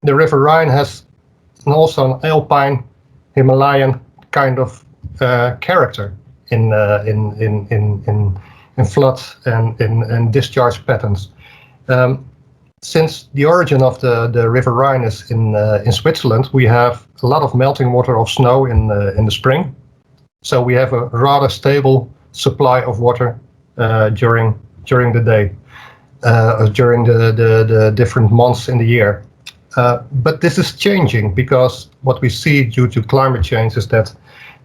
the River Rhine has also an alpine Himalayan kind of character in floods and in discharge patterns. Since the origin of the River Rhine is in Switzerland, we have a lot of melting water of snow in the spring. So we have a rather stable supply of water during the day, during the different months in the year. But this is changing because what we see due to climate change is that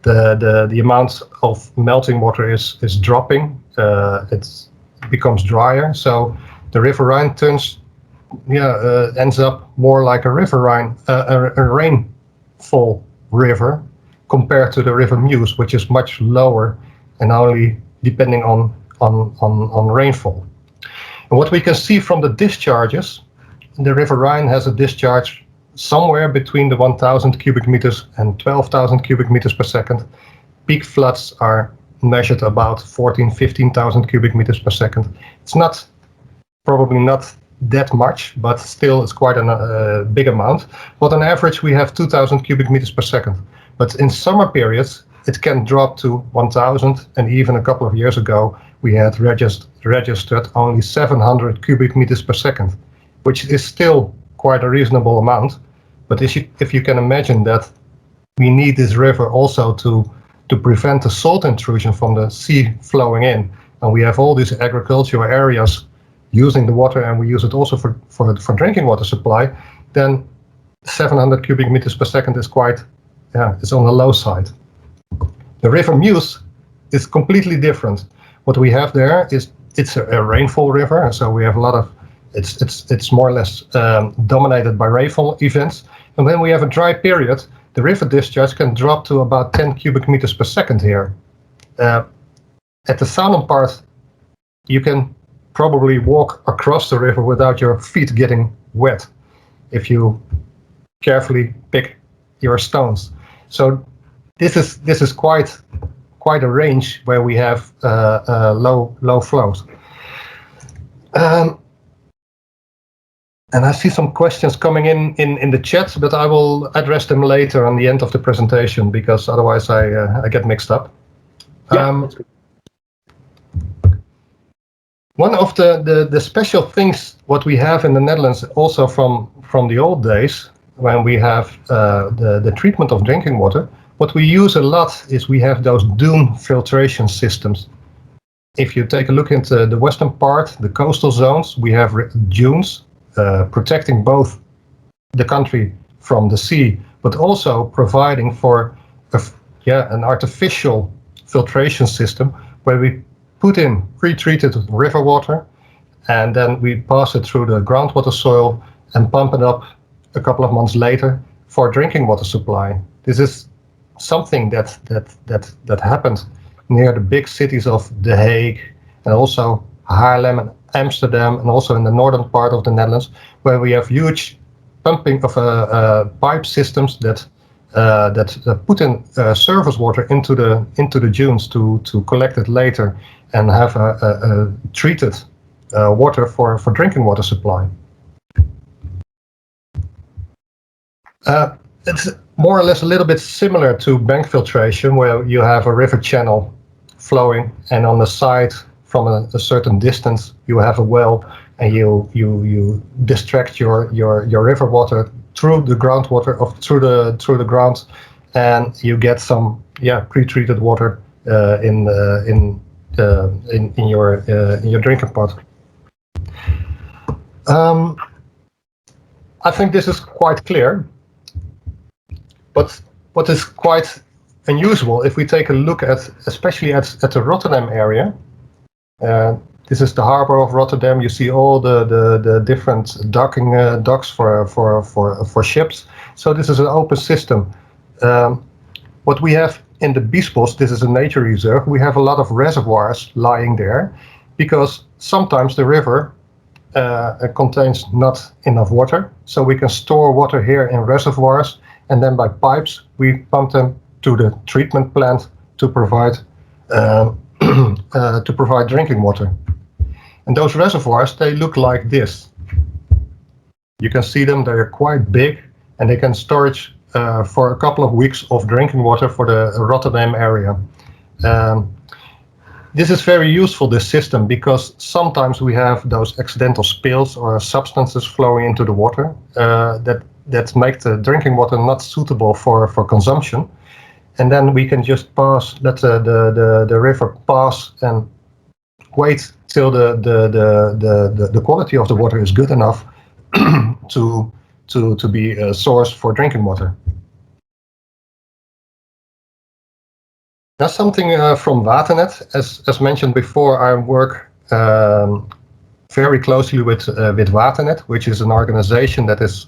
the amount of melting water is dropping. It becomes drier, so the River Rhine ends up more like a River Rhine, a rainfall river, compared to the River Meuse, which is much lower and only depending on rainfall. And what we can see from the discharges, the River Rhine has a discharge somewhere between the 1,000 cubic meters and 12,000 cubic meters per second. Peak floods are measured about 15,000 cubic meters per second. It's probably not that much, but still it's quite a big amount. But on average, we have 2,000 cubic meters per second. But in summer periods, it can drop to 1,000, and even a couple of years ago, we had registered only 700 cubic meters per second, which is still quite a reasonable amount. But if you can imagine that we need this river also to prevent the salt intrusion from the sea flowing in, and we have all these agricultural areas using the water, and we use it also for drinking water supply, then 700 cubic meters per second is it's on the low side. The River Meuse is completely different. What we have there is it's a rainfall river, and so we have a lot of it's more or less dominated by rainfall events. And when we have a dry period, the river discharge can drop to about 10 cubic meters per second here. At the southern part, you can probably walk across the river without your feet getting wet if you carefully pick your stones. So this is quite a range where we have low flows. And I see some questions coming in the chat, but I will address them later on the end of the presentation, because otherwise I get mixed up. One of the special things what we have in the Netherlands, also from the old days, when we have the treatment of drinking water, what we use a lot is we have those dune filtration systems. If you take a look into the western part, the coastal zones, we have dunes protecting both the country from the sea, but also providing for an artificial filtration system where we put in pre-treated river water, and then we pass it through the groundwater soil and pump it up a couple of months later for drinking water supply. This is something that happened near the big cities of The Hague and also Haarlem and Amsterdam, and also in the northern part of the Netherlands, where we have huge pumping of pipe systems that put in surface water into the dunes to collect it later and have a treated water for drinking water supply. It's more or less a little bit similar to bank filtration, where you have a river channel flowing, and on the side from a certain distance you have a well, and you distract your river water through the groundwater through the ground, and you get some pre-treated water in your drinking pot. I think this is quite clear, but what is quite unusual, if we take a look especially at the Rotterdam area. This is the harbor of Rotterdam. You see all the different docking docks for ships. So this is an open system. What we have in the Biesbos, this is a nature reserve. We have a lot of reservoirs lying there, because sometimes the river contains not enough water. So we can store water here in reservoirs, and then by pipes we pump them to the treatment plant to provide drinking water. And those reservoirs, they look like this. You can see them, they're quite big, and they can storage for a couple of weeks of drinking water for the Rotterdam area. This is very useful, this system, because sometimes we have those accidental spills or substances flowing into the water that make the drinking water not suitable for consumption. And then we can just let the river pass and wait till the quality of the water is good enough to be a source for drinking water. Now something from Waternet. As mentioned before, I work very closely with Waternet, which is an organization that is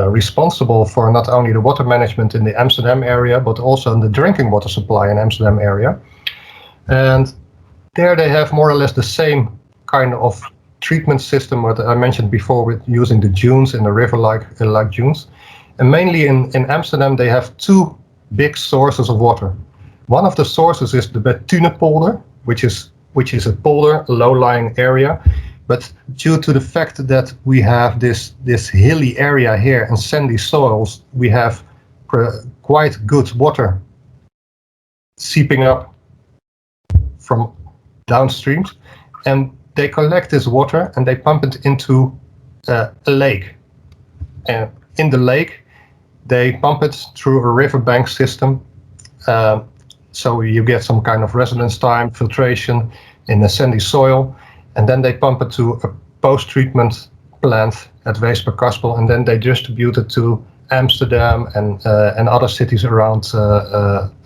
responsible for not only the water management in the Amsterdam area, but also in the drinking water supply in Amsterdam area. And there they have more or less the same kind of treatment system what I mentioned before, with using the dunes in the river like dunes. And mainly in Amsterdam they have two big sources of water. One of the sources is the Bethune-polder, which is a polder, a low-lying area. But due to the fact that we have this hilly area here and sandy soils, we have quite good water seeping up from downstreams, and they collect this water and they pump it into a lake. And in the lake, they pump it through a riverbank system. So you get some kind of residence time, filtration in the sandy soil, and then they pump it to a post-treatment plant at Weesperkaspel, and then they distribute it to Amsterdam and other cities around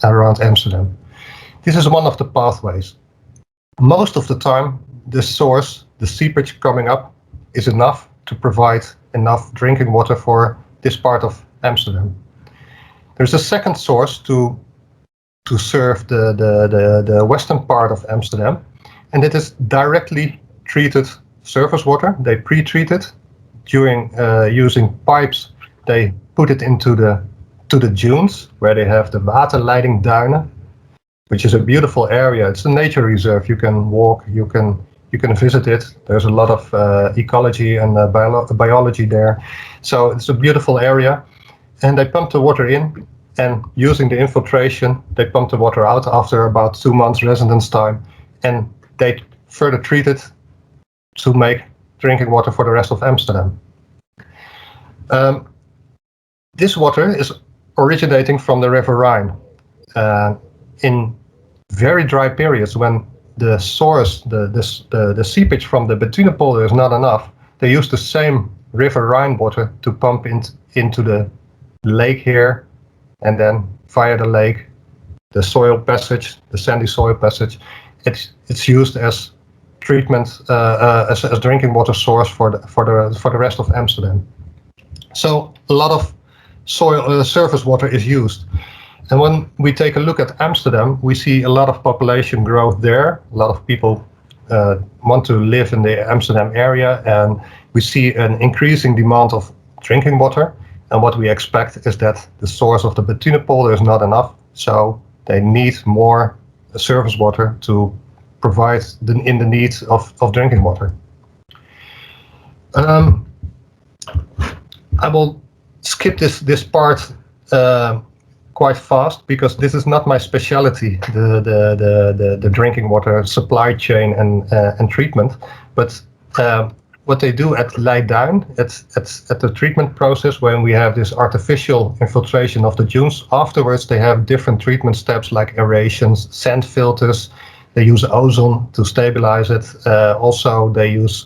Amsterdam. This is one of the pathways. Most of the time, the source, the seepage coming up, is enough to provide enough drinking water for this part of Amsterdam. There's a second source to serve the western part of Amsterdam, and it is directly treated surface water. They pre-treat it during using pipes. They put it into the dunes where they have the waterleidingduinen, which is a beautiful area. It's a nature reserve. You can walk, you can visit it. There's a lot of ecology and biology there. So it's a beautiful area, and they pump the water in. And using the infiltration, they pump the water out after about 2 months residence time, and they further treat it to make drinking water for the rest of Amsterdam. This water is originating from the River Rhine. In very dry periods, when the source, the seepage from the Bethune-polder is not enough, they use the same River Rhine water to pump into the lake here. And then via the lake, the soil passage, the sandy soil passage, it's used as treatment, as drinking water source for the rest of Amsterdam. So a lot of soil surface water is used. And when we take a look at Amsterdam, we see a lot of population growth there. A lot of people want to live in the Amsterdam area, and we see an increasing demand of drinking water. And what we expect is that the source of the Bethune-polder is not enough, so they need more surface water to provide the needs of drinking water. I will skip this part quite fast, because this is not my specialty, the drinking water supply chain and treatment, but what they do at Leiduin, at the treatment process, when we have this artificial infiltration of the dunes, afterwards they have different treatment steps like aerations, sand filters. They use ozone to stabilize it. Also, they use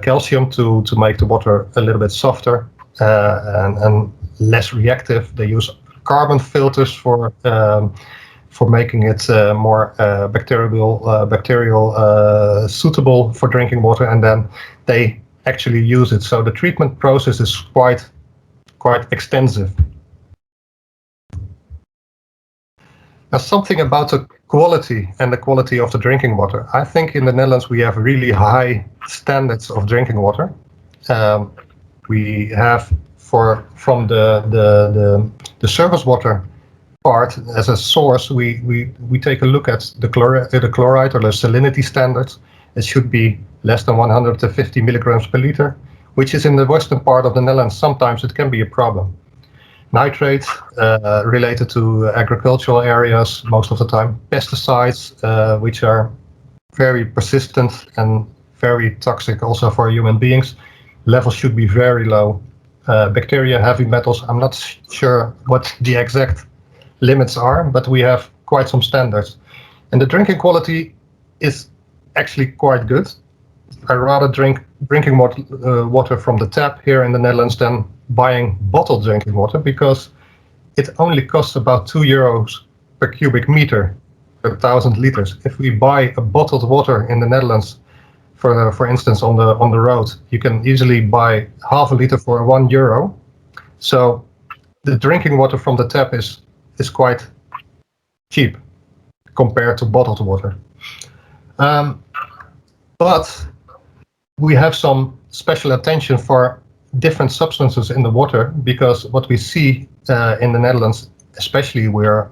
calcium to make the water a little bit softer and less reactive. They use carbon filters for making it more bacterial suitable for drinking water, and then they actually use it. So the treatment process is quite extensive. Now, something about the quality of the drinking water. I think in the Netherlands we have really high standards of drinking water. We have from the surface water part as a source, we take a look at the chloride or the salinity standards, it should be less than 150 milligrams per liter, which is in the western part of the Netherlands. Sometimes it can be a problem. Nitrates related to agricultural areas most of the time. Pesticides, which are very persistent and very toxic also for human beings. Levels should be very low. Bacteria, heavy metals, I'm not sure what the exact limits are, but we have quite some standards. And the drinking quality is actually quite good. I rather drink drinking water from the tap here in the Netherlands than buying bottled drinking water, because it only costs about €2 per cubic meter per 1,000 liters. If we buy a bottled water in the Netherlands, for instance, on the road, you can easily buy half a liter for €1. So the drinking water from the tap is quite cheap compared to bottled water. But we have some special attention for different substances in the water, because what we see in the Netherlands, especially, we're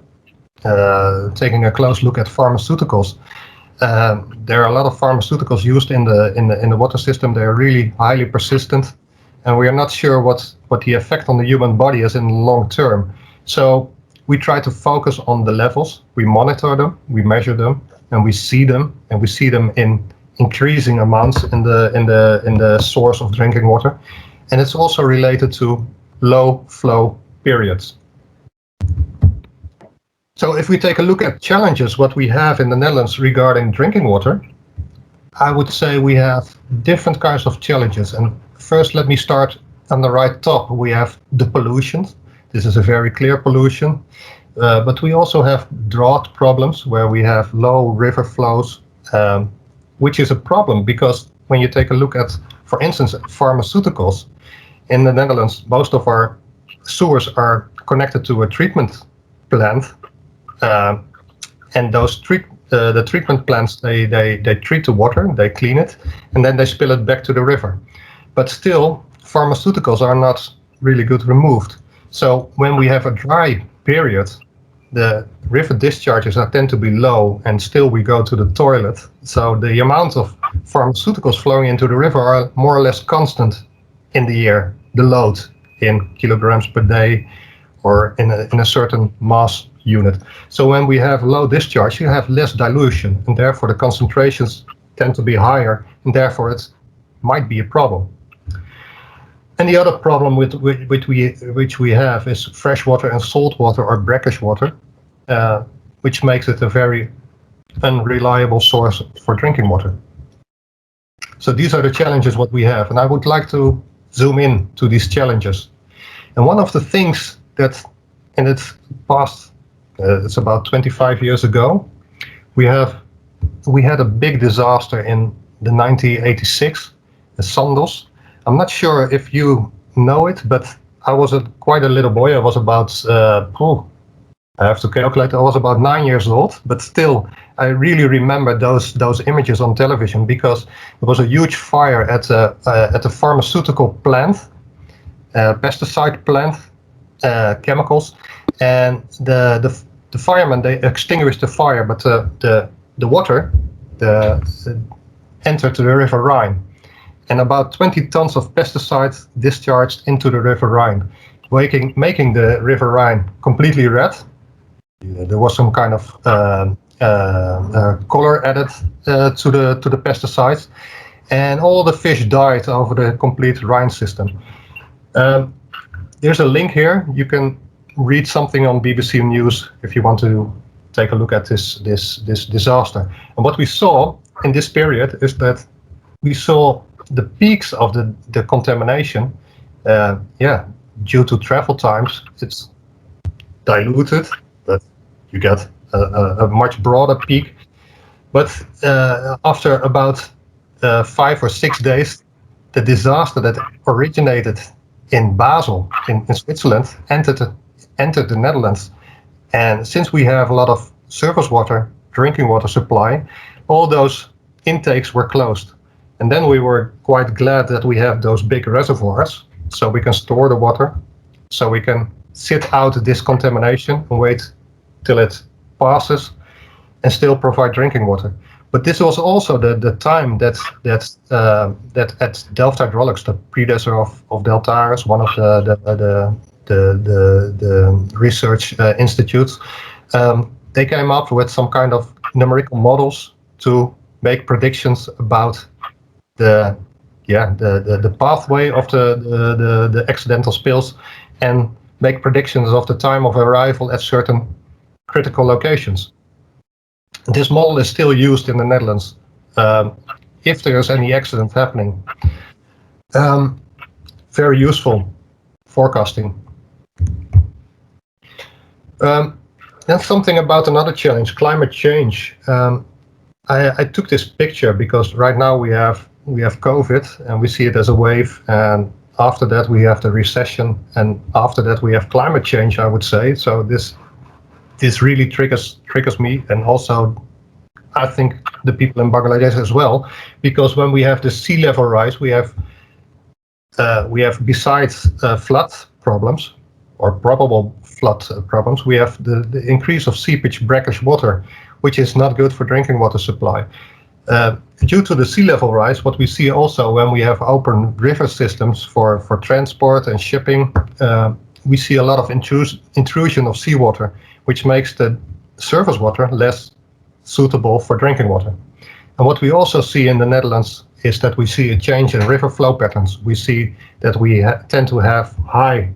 taking a close look at pharmaceuticals. There are a lot of pharmaceuticals used in the water system. They are really highly persistent, and we are not sure what the effect on the human body is in the long term. So we try to focus on the levels. We monitor them, we measure them, and we see them, in increasing amounts in the source of drinking water. And it's also related to low flow periods. So if we take a look at challenges, what we have in the Netherlands regarding drinking water, I would say we have different kinds of challenges. And first, let me start on the right top. We have the pollution. This is a very clear pollution. But we also have drought problems, where we have low river flows, which is a problem, because when you take a look at, for instance, pharmaceuticals, in the Netherlands, most of our sewers are connected to a treatment plant, and those the treatment plants, they treat the water, they clean it, and then they spill it back to the river. But still, pharmaceuticals are not really good removed. So when we have a dry period, the river discharges tend to be low, and still we go to the toilet. So the amount of pharmaceuticals flowing into the river are more or less constant in the year, the load in kilograms per day or in a certain mass unit. So when we have low discharge, you have less dilution, and therefore the concentrations tend to be higher, and therefore it might be a problem. And the other problem which we have is freshwater and saltwater, or brackish water, which makes it a very unreliable source for drinking water. So these are the challenges what we have, and I would like to zoom in to these challenges. And one of the things that in its past, it's about 25 years ago, we had a big disaster in the 1986 at Sandos. I'm not sure if you know it, but I was quite a little boy. I was about, I have to calculate, I was about 9 years old, but still, I really remember those images on television, because there was a huge fire at a pharmaceutical plant, pesticide plant, chemicals, and the firemen, they extinguished the fire, but the water entered to the River Rhine. And about 20 tons of pesticides discharged into the River Rhine, making the River Rhine completely red. There was some kind of color added to the pesticides, and all the fish died over the complete Rhine system. There's a link here. You can read something on BBC News if you want to take a look at this disaster. And what we saw in this period is that we saw the peaks of the contamination. Due to travel times, it's diluted, but you get a much broader peak. But after about 5 or 6 days, the disaster that originated in Basel, in Switzerland, entered the Netherlands. And since we have a lot of surface water, drinking water supply, all those intakes were closed. And then we were quite glad that we have those big reservoirs, so we can store the water, so we can sit out this contamination and wait till it passes and still provide drinking water. But this was also the time that at Delft Hydraulics, the predecessor of Deltares, one of the research institutes, they came up with some kind of numerical models to make predictions about the pathway of the accidental spills, and make predictions of the time of arrival at certain critical locations. This model is still used in the Netherlands if there is any accident happening. Very useful forecasting. And something about another challenge, climate change. I took this picture because right now we have COVID and we see it as a wave, and after that we have the recession, and after that we have climate change, I would say. So this really triggers me, and also I think the people in Bangladesh as well, because when we have the sea level rise, we have besides flood problems or probable flood problems, we have the increase of seepage brackish water, which is not good for drinking water supply. Due to the sea level rise, what we see also when we have open river systems for transport and shipping, we see a lot of intrusion of seawater, which makes the surface water less suitable for drinking water. And what we also see in the Netherlands is that we see a change in river flow patterns. We see that we tend to have high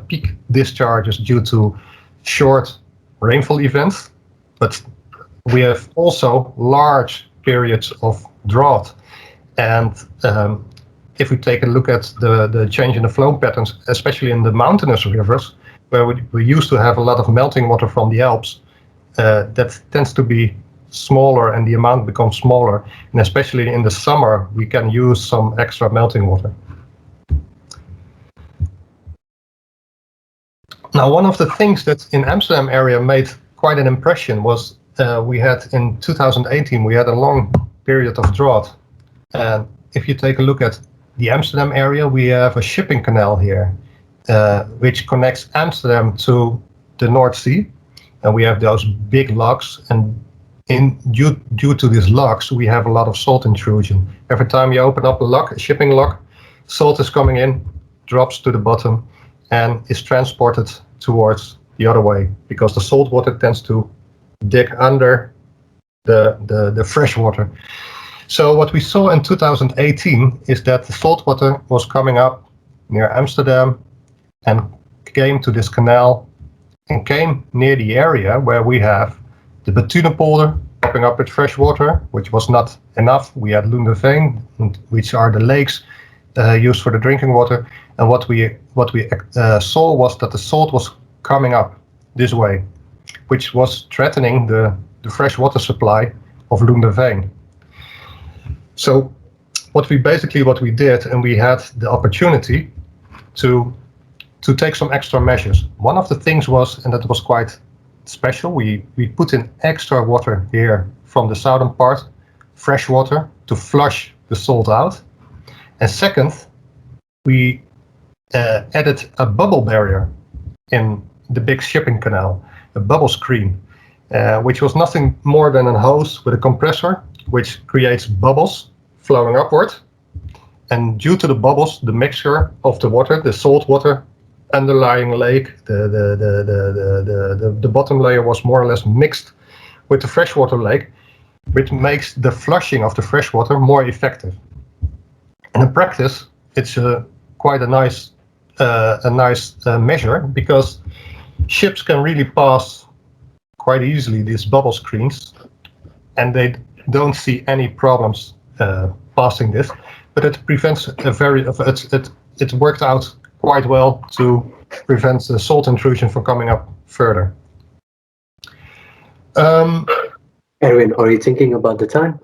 peak discharges due to short rainfall events, but we have also large periods of drought. And if we take a look at the change in the flow patterns, especially in the mountainous rivers, where we used to have a lot of melting water from the Alps, that tends to be smaller and the amount becomes smaller. And especially in the summer, we can use some extra melting water. Now, one of the things that in Amsterdam area made quite an impression was we had in 2018, we had a long period of drought. And if you take a look at the Amsterdam area, we have a shipping canal here, which connects Amsterdam to the North Sea. And we have those big locks, and due to these locks, we have a lot of salt intrusion. Every time you open up a shipping lock, salt is coming in, drops to the bottom, and is transported towards the other way, because the salt water tends to dig under the fresh water. So what we saw in 2018 is that the salt water was coming up near Amsterdam and came to this canal and came near the area where we have the Bethunepolder popping up with fresh water, which was not enough. We had Loendeveen, which are the lakes used for the drinking water. And what we saw was that the salt was coming up this way, which was threatening the fresh water supply of Loendeveen. So what we did, and we had the opportunity to take some extra measures. One of the things was, and that was quite special, we put in extra water here from the southern part, fresh water, to flush the salt out. And second, we added a bubble barrier in the big shipping canal, a bubble screen, which was nothing more than a hose with a compressor, which creates bubbles flowing upward. And due to the bubbles, the mixture of the water, the salt water, underlying lake, the bottom layer was more or less mixed with the freshwater lake, which makes the flushing of the freshwater more effective. And in practice, it's quite a nice measure, because ships can really pass quite easily these bubble screens, and they don't see any problems passing this. But it prevents it worked out quite well to prevent the salt intrusion from coming up further. Erwin, are you thinking about the time?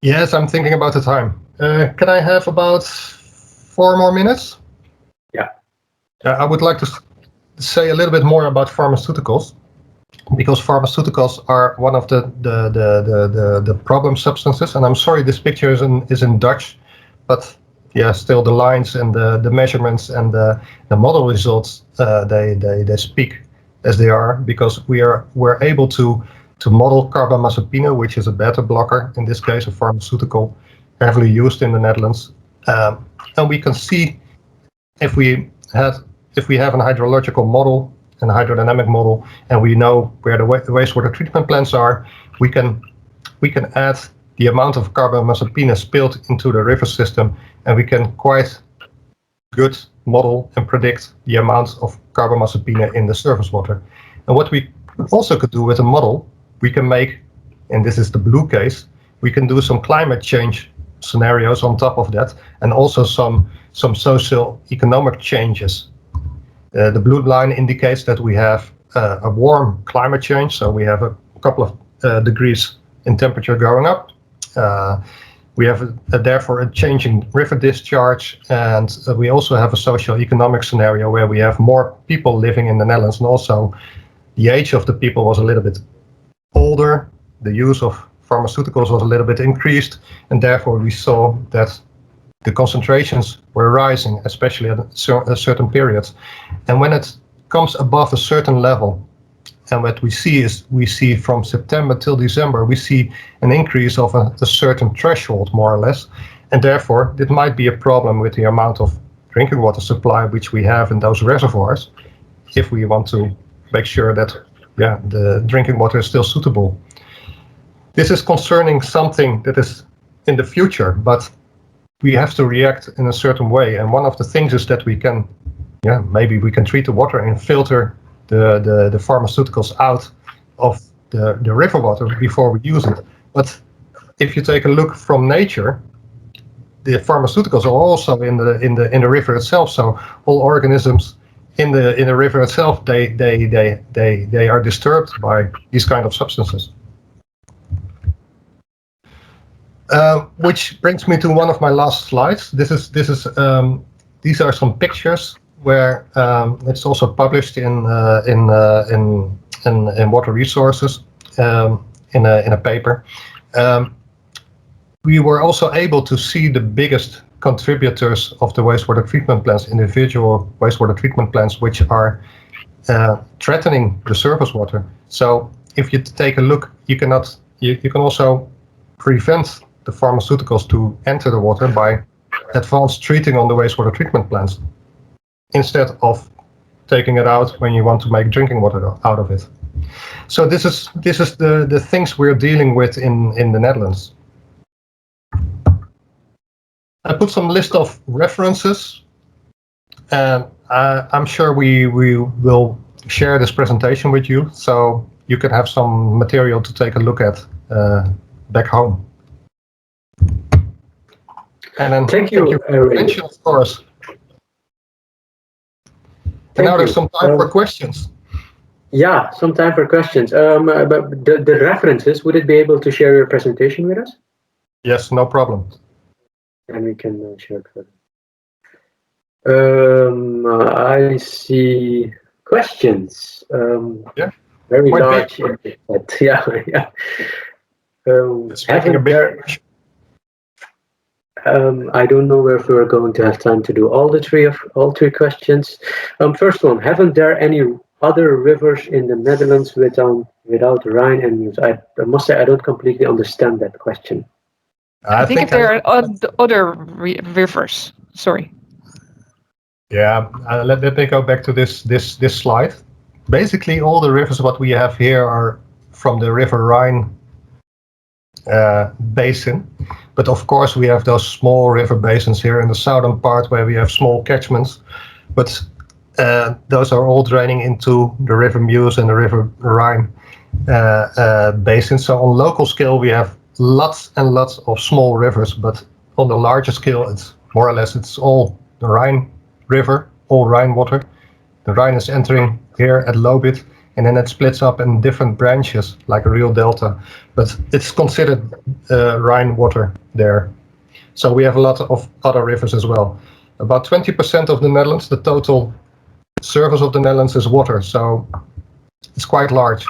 Yes, I'm thinking about the time. Can I have about 4 more minutes? Yeah. I would like to say a little bit more about pharmaceuticals, because pharmaceuticals are one of the problem substances. And I'm sorry, this picture is in Dutch, but yeah, still the lines and the measurements and the model results, they speak as they are, because we're able to to model carbamazepine, which is a beta blocker, in this case a pharmaceutical, heavily used in the Netherlands. And we can see if we have an hydrological model, and a hydrodynamic model, and we know where the wastewater treatment plants are, we can add the amount of carbamazepine spilled into the river system, and we can quite good model and predict the amount of carbamazepine in the surface water. And what we also could do with a model, we can make, and this is the blue case, we can do some climate change scenarios on top of that, and also some social economic changes. The blue line indicates that we have a warm climate change, so we have a couple of degrees in temperature going up. We have therefore a changing river discharge, and we also have a socio-economic scenario where we have more people living in the Netherlands, and also the age of the people was a little bit older. The use of pharmaceuticals was a little bit increased, and therefore we saw that the concentrations were rising, especially at certain periods. And when it comes above a certain level, and what we see from September till December, we see an increase of a certain threshold, more or less. And therefore, it might be a problem with the amount of drinking water supply which we have in those reservoirs, if we want to make sure that the drinking water is still suitable. This is concerning something that is in the future, but we have to react in a certain way. And one of the things is that we can, maybe we can treat the water and filter the pharmaceuticals out of the river water before we use it. But if you take a look from nature, the pharmaceuticals are also in the river itself. So all organisms in the river itself, they are disturbed by these kind of substances. Which brings me to one of my last slides. These are some pictures where it's also published in Water Resources in a paper. We were also able to see the biggest contributors of the wastewater treatment plants, individual wastewater treatment plants, which are threatening the surface water. So if you take a look, you can also prevent the pharmaceuticals to enter the water by advanced treating on the wastewater treatment plants, instead of taking it out when you want to make drinking water out of it. So this is the things we're dealing with in the Netherlands. I put some list of references, and I'm sure we will share this presentation with you, so you can have some material to take a look at back home. And then thank you, Erwin. Of course. And now there's some time for questions. Yeah, some time for questions. But the references, would it be able to share your presentation with us? Yes, no problem. And we can share it further. I see questions. Very quite large. big. Yeah. It's making a big. I don't know if we're going to have time to do all three questions. First one: haven't there any other rivers in the Netherlands without Rhine and Meuse? I must say I don't completely understand that question. I think if there are other rivers. Sorry. Yeah, let me go back to this slide. Basically, all the rivers what we have here are from the River Rhine basin, but of course we have those small river basins here in the southern part where we have small catchments, but those are all draining into the River Meuse and the River Rhine basin. So on local scale we have lots and lots of small rivers, but on the larger scale it's more or less it's all the Rhine River, all Rhine water. The Rhine is entering here at Lobit, and then it splits up in different branches like a real delta, but it's considered Rhine water there. So we have a lot of other rivers as well. About 20% of the Netherlands, the total surface of the Netherlands is water, so it's quite large,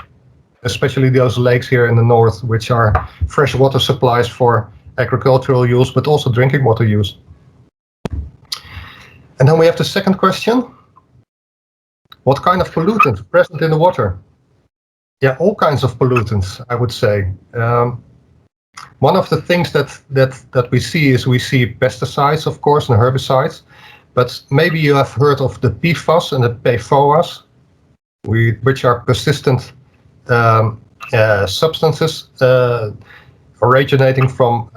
especially those lakes here in the north, which are fresh water supplies for agricultural use, but also drinking water use. And then we have the second question. What kind of pollutants present in the water? Yeah, all kinds of pollutants, I would say. One of the things that we see pesticides, of course, and herbicides, but maybe you have heard of the PFAS and the PFOAs, which are persistent substances originating from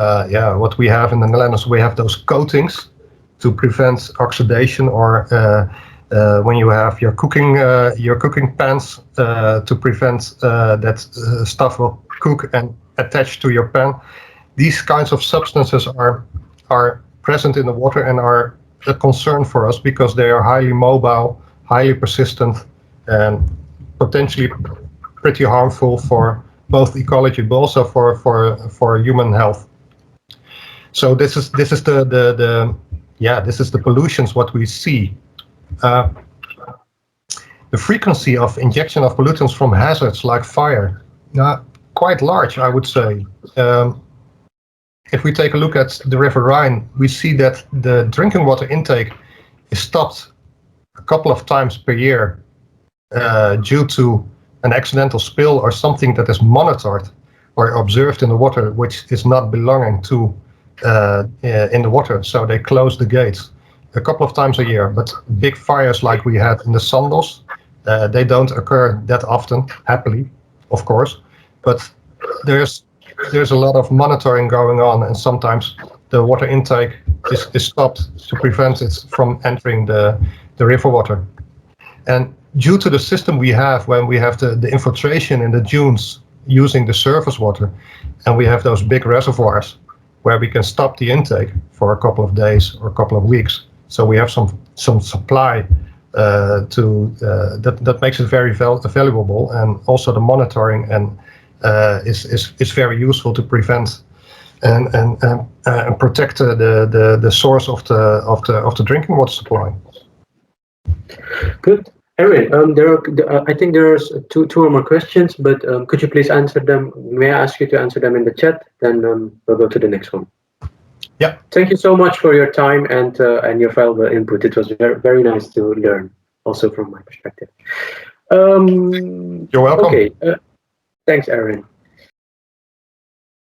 what we have in the Netherlands. We have those coatings to prevent oxidation, or when you have your cooking pans to prevent that stuff will cook and attach to your pan. These kinds of substances are present in the water and are a concern for us because they are highly mobile, highly persistent, and potentially pretty harmful for both ecology but also for human health. So this is the pollutions what we see. The frequency of injection of pollutants from hazards like fire, quite large, I would say. If we take a look at the River Rhine, we see that the drinking water intake is stopped a couple of times per year due to an accidental spill or something that is monitored or observed in the water, which is not belonging to in the water. So they close the gates a couple of times a year. But big fires like we had in the Sandos, they don't occur that often, happily, of course. But there's a lot of monitoring going on, and sometimes the water intake is stopped to prevent it from entering the river water. And due to the system we have, when we have the infiltration in the dunes using the surface water, and we have those big reservoirs where we can stop the intake for a couple of days or a couple of weeks, so we have some supply that makes it very valuable, and also the monitoring and is very useful to prevent and protect the source of the drinking water supply. Good. Erwin, I think there's two or more questions, but could you please answer them? May I ask you to answer them in the chat? Then we'll go to the next one. Yeah. Thank you so much for your time and your valuable input. It was very, very nice to learn, also from my perspective. You're welcome. Okay. Thanks, Erwin.